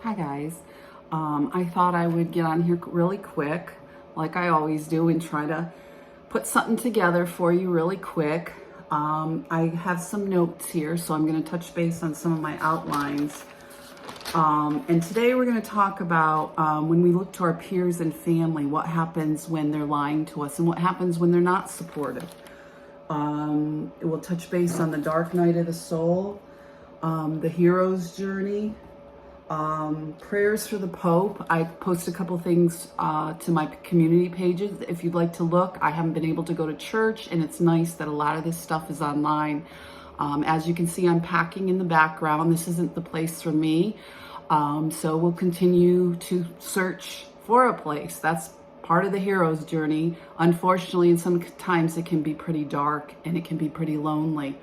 Hi guys. I thought I would get on here really quick, like I always do, and try to put something together for you really quick. I have some notes here, so I'm going to touch base on some of my outlines. And today we're going to talk about when we look to our peers and family, what happens when they're lying to us and what happens when they're not supportive. We'll touch base on the dark night of the soul, the hero's journey, prayers for the Pope. I post a couple things to my community pages if you'd like to look. I haven't been able to go to church, and it's nice that a lot of this stuff is online. As you can see, I'm packing in the background. This isn't the place for me. So we'll continue to search for a place. That's part of the hero's journey. Unfortunately, and sometimes it can be pretty dark and it can be pretty lonely.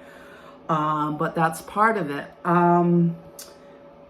But that's part of it.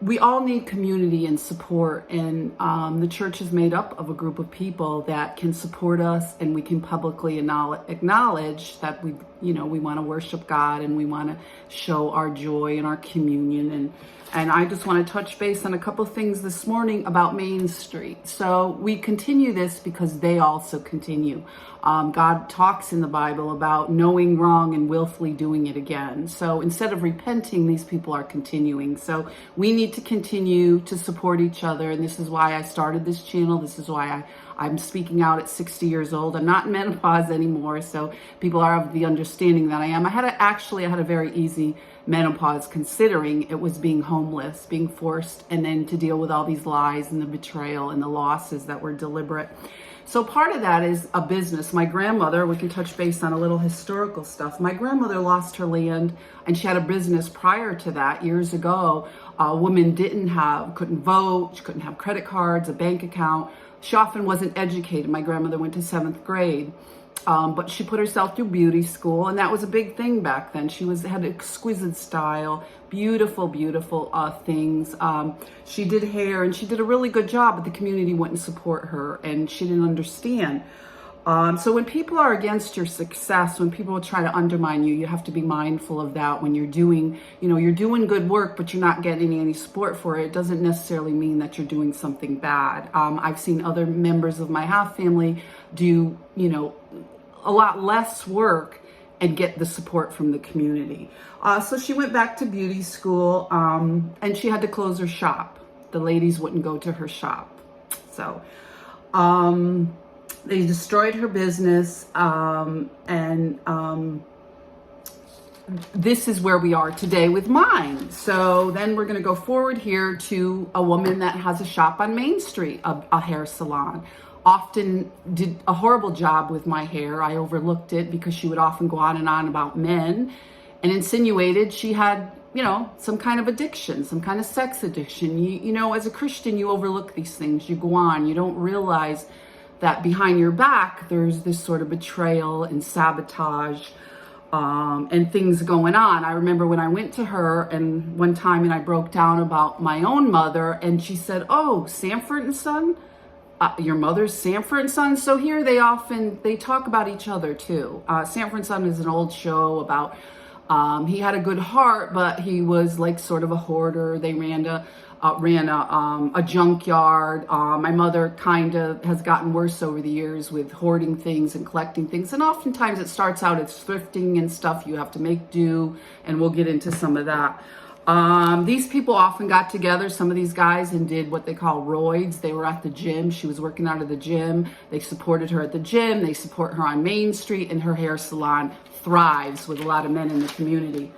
We all need community and support, and the church is made up of a group of people that can support us, and we can publicly acknowledge that we want to worship God and we want to show our joy and our communion. And I just want to touch base on a couple things this morning about Main Street. So we continue this because they also continue. God talks in the Bible about knowing wrong and willfully doing it again. So instead of repenting, these people are continuing. So we need to continue to support each other. And this is why I started this channel. This is why I'm speaking out at 60 years old. I'm not in menopause anymore. So people are of the understanding that I am. I had a very easy menopause, considering it was being homeless, being forced, and then to deal with all these lies and the betrayal and the losses that were deliberate. So part of that is a business. My grandmother, we can touch base on a little historical stuff. My grandmother lost her land, and she had a business prior to that years ago. A woman couldn't vote, she couldn't have credit cards, a bank account. She often wasn't educated. My grandmother went to 7th grade. But she put herself through beauty school, and that was a big thing back then. She had exquisite style, beautiful things. She did hair, and she did a really good job, but the community wouldn't support her, and she didn't understand. So when people are against your success, when people try to undermine you, you have to be mindful of that. When you're doing good work, but you're not getting any support for it, it doesn't necessarily mean that you're doing something bad. I've seen other members of my half family do, a lot less work and get the support from the community. So she went back to beauty school, and she had to close her shop. The ladies wouldn't go to her shop. So, they destroyed her business, and this is where we are today with mine. So then we're going to go forward here to a woman that has a shop on Main Street, a hair salon. Often did a horrible job with my hair. I overlooked it because she would often go on and on about men and insinuated she had, some kind of addiction, some kind of sex addiction. As a Christian, you overlook these things. You go on. You don't realize that behind your back, there's this sort of betrayal and sabotage and things going on. I remember when I went to her and one time and I broke down about my own mother, and she said, "Oh, Sanford and Son? Your mother's Sanford and Son?" So here they talk about each other too. Sanford and Son is an old show about, he had a good heart, but he was like sort of a hoarder. They ran a junkyard. My mother kind of has gotten worse over the years with hoarding things and collecting things. And oftentimes it starts out as thrifting and stuff. You have to make do, and we'll get into some of that. These people often got together, some of these guys, and did what they call roids. They were at the gym. She was working out of the gym. They supported her at the gym. They support her on Main Street, and her hair salon thrives with a lot of men in the community.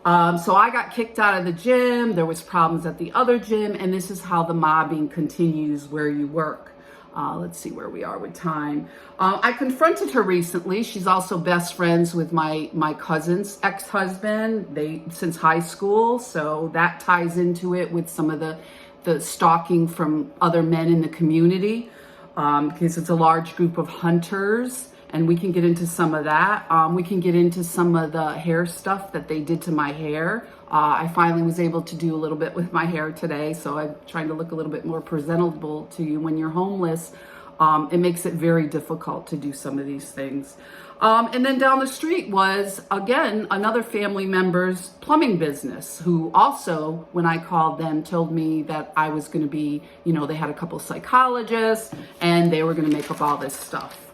So I got kicked out of the gym. There was problems at the other gym, and this is how the mobbing continues where you work. Let's see where we are with time. I confronted her recently. She's also best friends with my cousin's ex-husband. Since high school, so that ties into it with some of the stalking from other men in the community, because it's a large group of hunters. And we can get into some of that. We can get into some of the hair stuff that they did to my hair. I finally was able to do a little bit with my hair today, so I'm trying to look a little bit more presentable to you. When you're homeless, it makes it very difficult to do some of these things. And then down the street was, again, another family member's plumbing business, who also, when I called them, told me that I was going to be, they had a couple psychologists and they were going to make up all this stuff.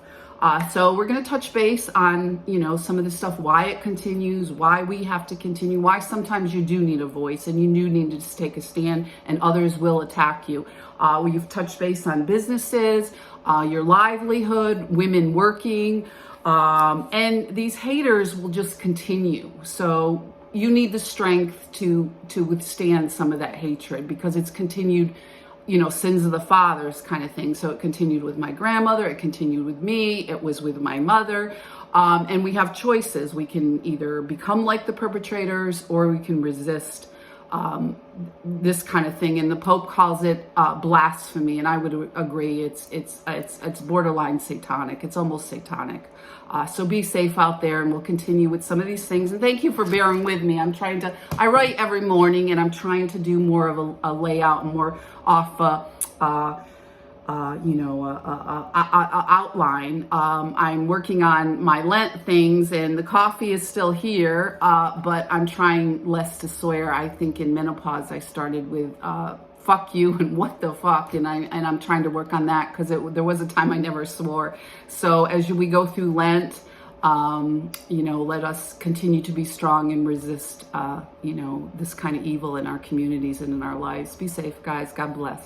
So we're going to touch base on, some of the stuff, why it continues, why we have to continue, why sometimes you do need a voice and you do need to just take a stand and others will attack you. We've touched base on businesses, your livelihood, women working, and these haters will just continue. So you need the strength to withstand some of that hatred, because it's continued, sins of the fathers kind of thing. So it continued with my grandmother, it continued with me, it was with my mother. And we have choices. We can either become like the perpetrators or we can resist this kind of thing. And the Pope calls it blasphemy, and I would agree. It's borderline satanic. It's almost satanic. So be safe out there, and we'll continue with some of these things. And thank you for bearing with me. I write every morning, and I'm trying to do more of a layout, more off outline. I'm working on my Lent things, and the coffee is still here, but I'm trying less to swear. I think in menopause I started with fuck you and what the fuck, and I'm trying to work on that, because there was a time I never swore. So as we go through Lent, let us continue to be strong and resist this kind of evil in our communities and in our lives. Be safe, guys. God bless.